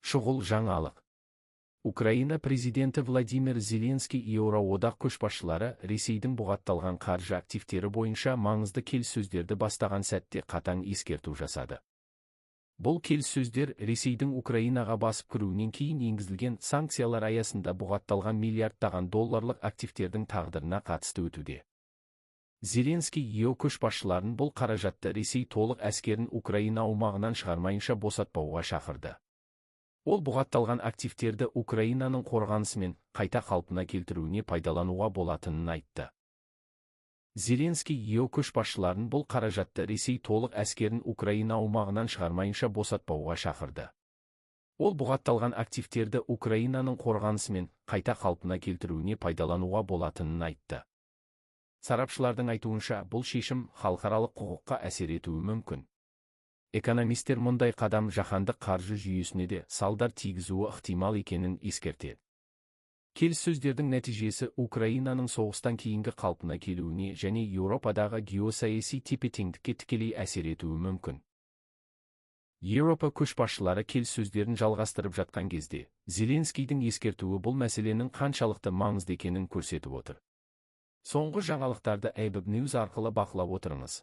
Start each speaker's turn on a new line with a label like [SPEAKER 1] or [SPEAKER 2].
[SPEAKER 1] Шұғыл жаңалық. Украина президенті Владимир Зеленский Еуроодақ көшбасшылары Ресейдің бұғатталған қаржы активтері бойынша маңызды келіссөздерді бастаған сәтте қатаң ескерту жасады. Бұл келіссөздер Ресейдің Украинаға басып кіруінен кейін енгізілген санкциялар аясында бұғатталған миллиардтаған долларлық активтердің тағдырына қатысты өтуде. Зеленский ЕО көшбасшыларын бұл қаражатты Ресей толық әскерін Украина аумағынан шығармайынша босатпауға шақырды. Ол бұғатталған активтерді Украинаның қорғанысы мен қайта қалпына келтіруіне пайдалануға болатынын айтты. Зеленский ЕО көшбасшыларын бұл қаражатты Ресей толық әскерін Украина аумағынан шығармайынша босатпауға шақырды. Ол бұғатталған активтерді Украинаның қорғанысы мен қайта қалпына келтіруіне пайдалануға болатынын айтты. Сарапшылардың айтуынша, бұл шешім халықаралық құқыққа әсер етуі мүмкін. Экономистер мұндай қадам жаһандық қаржы жүйесіне де салдар тигізуі ықтимал екенін ескертеді. Келіссөздердің нәтижесі Украинаның соғыстан кейінгі қалпына келуіне және Еуропадағы геосаяси тепе-теңдікке тікелей әсер етуі мүмкін. Еуропа көшбасшылары келіссөздерін жалғастырып жатқан кезде, Зеленскийдің ескертуі бұл мәселенің қаншалықты маңызды екенін көрсетіп отыр. Соңғы жаңалықтарды Эйбэг Ньюс арқылы бақылап отырыңыз.